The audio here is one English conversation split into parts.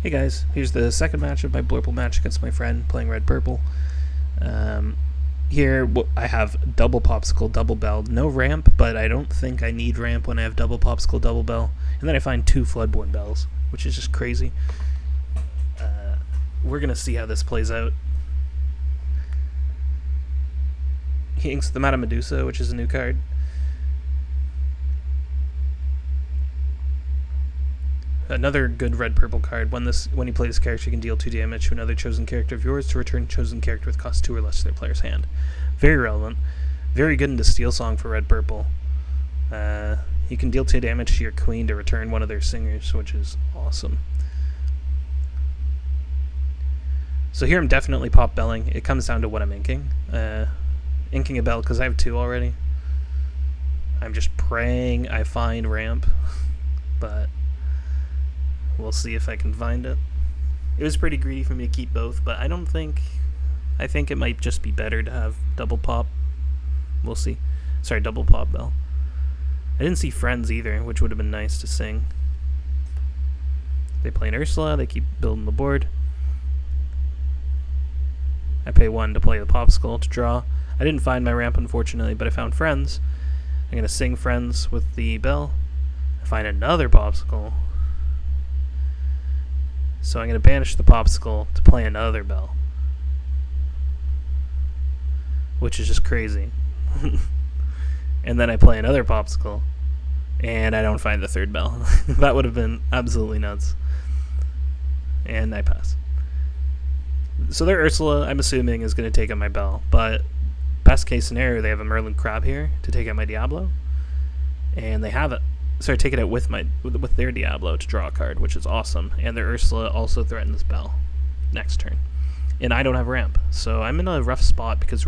Hey guys, here's the second match of my BLURPLE match against my friend playing red-purple. Here I have double popsicle, double bell, no ramp, but I don't think I need ramp when I have double popsicle, double bell. And then I find two floodborn bells, which is just crazy. We're going to see how this plays out. He inks the Madame Medusa, which is a new card. Another good red-purple card. When you play this character, you can deal 2 damage to another chosen character of yours to return chosen character with cost 2 or less to their player's hand. Very relevant. Very good into Steel Song for red-purple. You can deal 2 damage to your queen to return one of their singers, which is awesome. So here I'm definitely pop-belling. It comes down to what I'm inking. Inking a bell because I have 2 already. I'm just praying I find ramp, but we'll see if I can find it. It was pretty greedy for me to keep both, but I think it might just be better to have double pop. We'll see. Sorry, double pop bell. I didn't see Friends either, which would have been nice to sing. They play an Ursula, they keep building the board. I pay 1 to play the popsicle to draw. I didn't find my ramp, unfortunately, but I found Friends. I'm going to sing Friends with the bell. I find another popsicle. So I'm going to banish the popsicle to play another bell, which is just crazy. And then I play another popsicle, and I don't find the third bell. That would have been absolutely nuts. And I pass. So their Ursula, I'm assuming, is going to take out my bell, but best case scenario, they have a Merlin Crab here to take out my Diablo, and they have it. Sorry, take it out with their Diablo to draw a card, which is awesome. And their Ursula also threatens Bell next turn. And I don't have ramp, so I'm in a rough spot because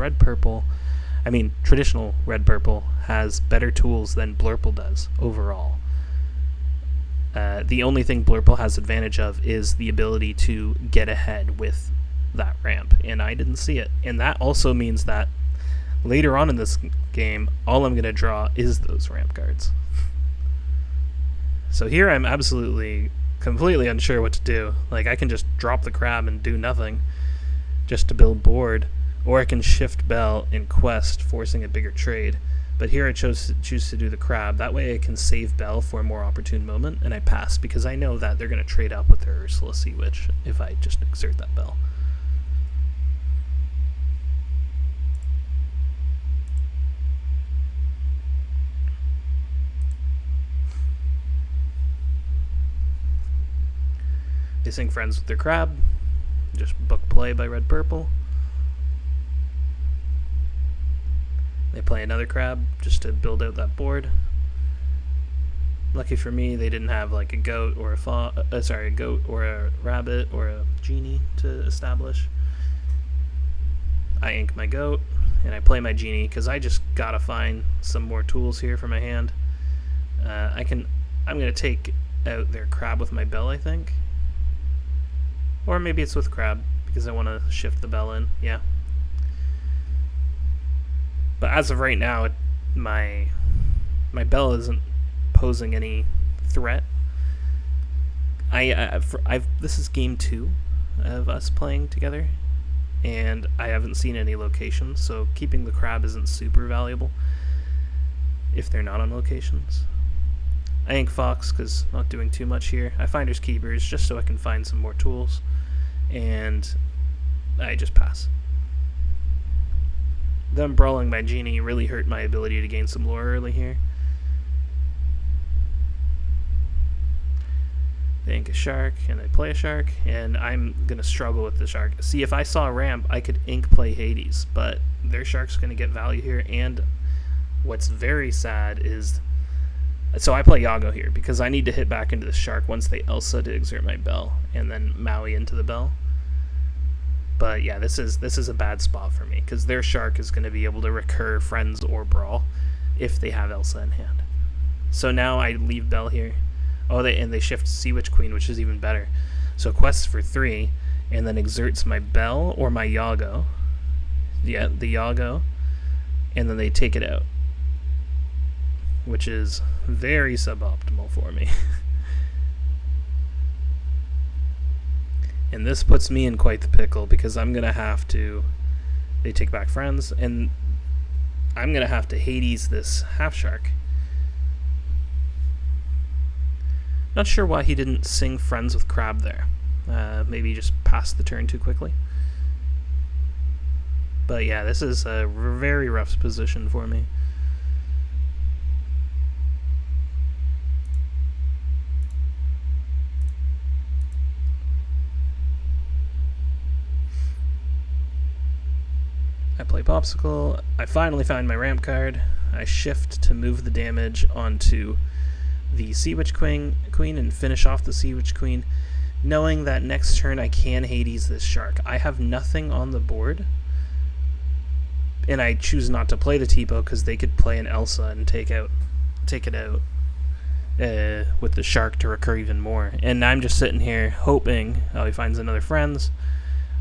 traditional red-purple has better tools than BLURPLE does overall. The only thing BLURPLE has advantage of is the ability to get ahead with that ramp, and I didn't see it. And that also means that later on in this game, all I'm going to draw is those ramp cards. So here I'm completely unsure what to do. Like, I can just drop the crab and do nothing just to build board, or I can shift bell in quest, forcing a bigger trade. But here I choose to do the crab. That way I can save bell for a more opportune moment, and I pass because I know that they're going to trade up with their Ursula Sea Witch if I just exert that bell. They sing Friends with their crab. Just book play by red-purple. They play another crab just to build out that board. Lucky for me, they didn't have like a goat or a goat or a rabbit or a genie to establish. I ink my goat and I play my genie because I just gotta find some more tools here for my hand. I'm gonna take out their crab with my bell, I think. Or maybe it's with crab, because I want to shift the bell in. Yeah. But as of right now, my bell isn't posing any threat. This is game 2 of us playing together, and I haven't seen any locations, so keeping the crab isn't super valuable if they're not on locations. I ink Fox because not doing too much here. I Finders Keepers just so I can find some more tools, and I just pass. Them brawling my genie really hurt my ability to gain some lore early here. They ink a shark, and I play a shark, and I'm going to struggle with the shark. See, if I saw a ramp, I could ink play Hades, but their shark's going to get value here, and what's very sad is... So I play Yago here because I need to hit back into the shark once they Elsa to exert my bell, and then Maui into the bell. But yeah, this is a bad spot for me because their shark is going to be able to recur Friends or Brawl if they have Elsa in hand. So now I leave bell here. Oh, they shift Sea Witch Queen, which is even better. So quests for 3, and then exerts my bell or my Yago. Yeah, the Yago, and then they take it out, which is very suboptimal for me. And this puts me in quite the pickle because I'm going to have to... They take back friends, and I'm going to have to Hades this half-shark. Not sure why he didn't sing friends with crab there. Maybe just passed the turn too quickly. But yeah, this is a very rough position for me. I play Popsicle. I finally find my ramp card. I shift to move the damage onto the Sea Witch Queen and finish off the Sea Witch Queen, knowing that next turn I can Hades this shark. I have nothing on the board, and I choose not to play the Tipo because they could play an Elsa and take it out with the shark to recur even more. And I'm just sitting here hoping he finds another friends.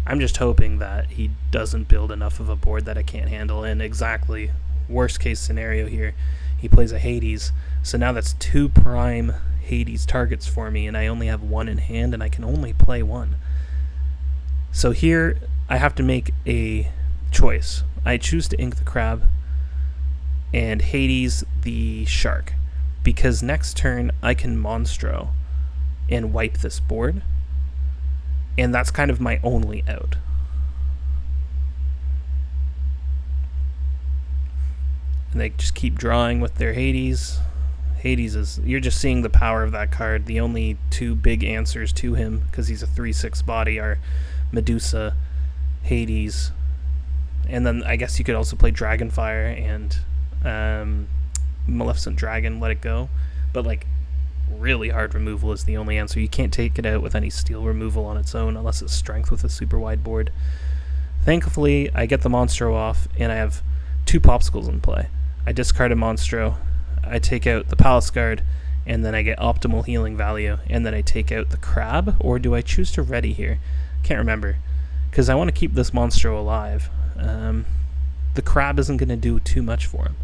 I'm just hoping that he doesn't build enough of a board that I can't handle. And exactly worst case scenario here, he plays a Hades. So now that's 2 prime Hades targets for me, and I only have 1 in hand, and I can only play 1. So here I have to make a choice. I choose to ink the crab and Hades the shark, because next turn I can Monstro and wipe this board, and that's kind of my only out. And they just keep drawing with their Hades. Hades is, you're just seeing the power of that card. The only 2 big answers to him, because he's a 3/6 body, are Medusa, Hades, and then I guess you could also play Dragonfire and Maleficent Dragon, let it go. But like, really hard removal is the only answer. You can't take it out with any steel removal on its own unless it's strength with a super wide board. Thankfully, I get the Monstro off, and I have 2 Popsicles in play. I discard a Monstro, I take out the Palace Guard, and then I get optimal healing value, and then I take out the Crab, or do I choose to ready here? Can't remember, because I want to keep this Monstro alive. The Crab isn't going to do too much for him.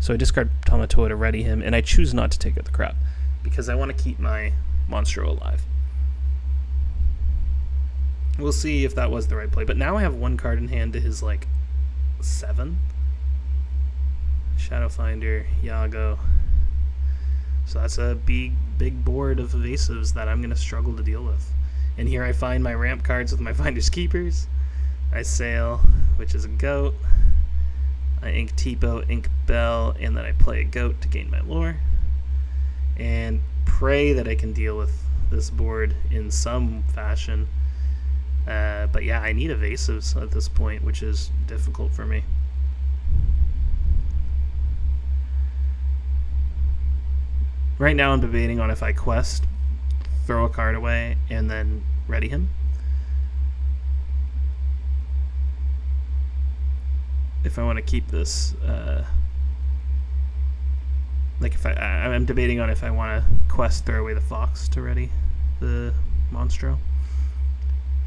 So I discard Tamatoa to ready him, and I choose not to take out the Crab, because I want to keep my Monstro alive. We'll see if that was the right play, but now I have 1 card in hand to his, 7. Shadowfinder, Yago. So that's a big board of evasives that I'm going to struggle to deal with. And here I find my ramp cards with my Finder's Keepers. I sail, which is a goat. I ink Tipo, ink Bell, and then I play a goat to gain my lore. And pray that I can deal with this board in some fashion. But yeah, I need evasives at this point, which is difficult for me. Right now I'm debating on if I quest, throw a card away, and then ready him. If I want to keep this, I'm debating on if I want to quest, throw away the Fox to ready the Monstro,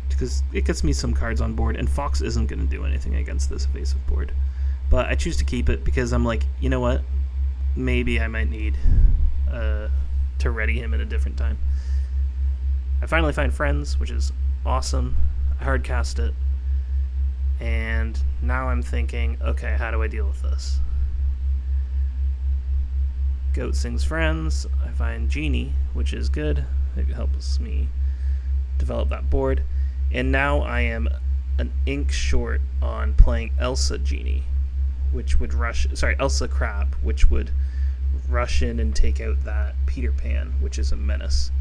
because it gets me some cards on board, and Fox isn't going to do anything against this evasive board. But I choose to keep it because I'm like, you know what? Maybe I might need to ready him at a different time. I finally find friends, which is awesome. I hard cast it, and now I'm thinking, okay, how do I deal with this? Goat sings friends. I find Genie, which is good. It helps me develop that board. And now I am an ink short on playing Elsa Genie, which would Elsa Crab, which would rush in and take out that Peter Pan, which is a menace.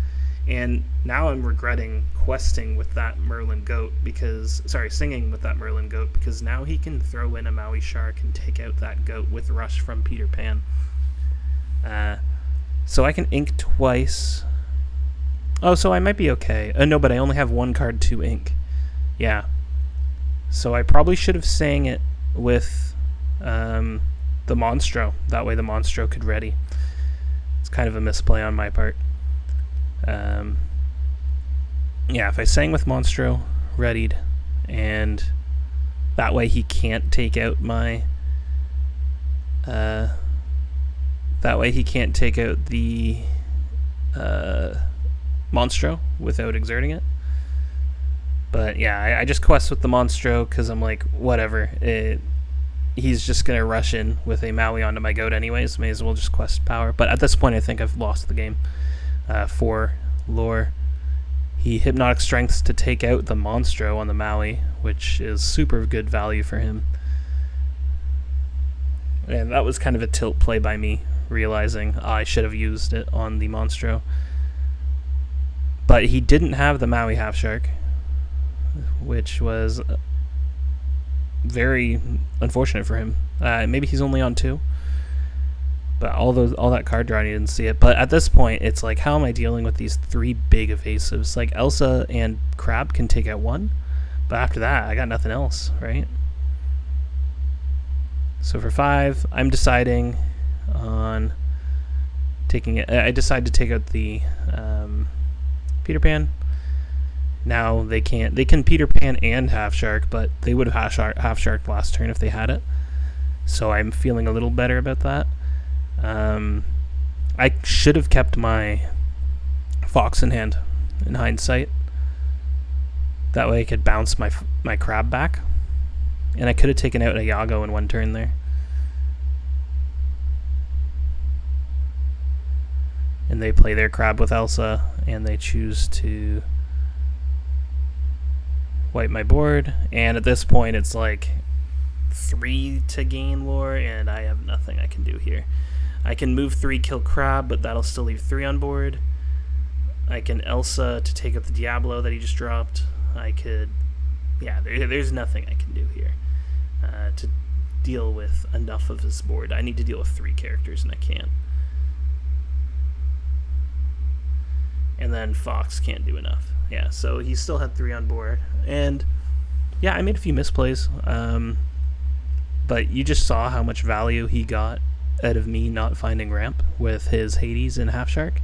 And now I'm regretting questing with that Merlin Goat singing with that Merlin Goat, because now he can throw in a Maui Shark and take out that goat with rush from Peter Pan. So I can ink twice. Oh, so I might be okay. No, but I only have 1 card to ink. Yeah. So I probably should have sang it with the Monstro. That way the Monstro could ready. It's kind of a misplay on my part. Yeah, if I sang with Monstro, readied, and that way he can't take out my... that way he can't take out the Monstro without exerting it. But yeah, I just quest with the Monstro because I'm like, whatever. He's just going to rush in with a Maui onto my goat anyways. May as well just quest power. But at this point, I think I've lost the game for lore. He Hypnotic Strengths to take out the Monstro on the Maui, which is super good value for him. And that was kind of a tilt play by me, realizing I should have used it on the Monstro. But he didn't have the Maui Half Shark, which was very unfortunate for him. Maybe he's only on 2. But all that card drawing, you didn't see it. But at this point, it's like, how am I dealing with these 3 big evasives? Like, Elsa and Crab can take out 1, but after that, I got nothing else, right? So for 5, I'm deciding on taking it. I decide to take out the Peter Pan. Now they can't. They can Peter Pan and Half Shark, but they would have Half Shark last turn if they had it. So I'm feeling a little better about that. I should have kept my Fox in hand in hindsight. That way I could bounce my Crab back. And I could have taken out a Yago in 1 turn there. And they play their Crab with Elsa, and they choose to wipe my board. And at this point, it's like 3 to gain lore, and I have nothing I can do here. I can move 3, kill Crab, but that'll still leave 3 on board. I can Elsa to take up the Diablo that he just dropped. I could... yeah, there's nothing I can do here to deal with enough of his board. I need to deal with 3 characters, and I can't. And then Fox can't do enough. Yeah, so he still had 3 on board. And, yeah, I made a few misplays. But you just saw how much value he got out of me not finding ramp with his Hades and Half Shark.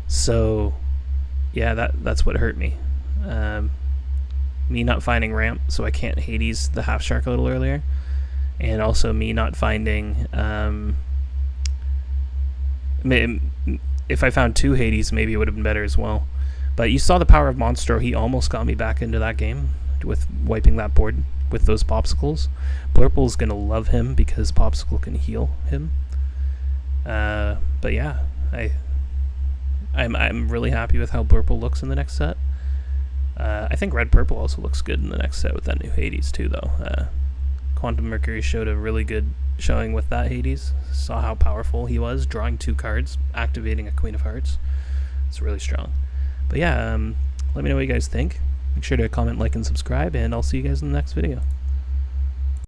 So, yeah, that's what hurt me. Me not finding ramp, so I can't Hades the Half Shark a little earlier, and also me not finding if I found 2 Hades, maybe it would have been better as well. But you saw the power of Monstro. He almost got me back into that game with wiping that board with those Popsicles. Blurple's gonna love him because Popsicle can heal him. But yeah, I'm really happy with how Blurple looks in the next set. I think Red Purple also looks good in the next set with that new Hades too, though. Quantum Mercury showed a really good showing with that Hades. Saw how powerful he was, drawing 2 cards, activating a Queen of Hearts. It's really strong. But yeah, let me know what you guys think. Make sure to comment, like, and subscribe, and I'll see you guys in the next video.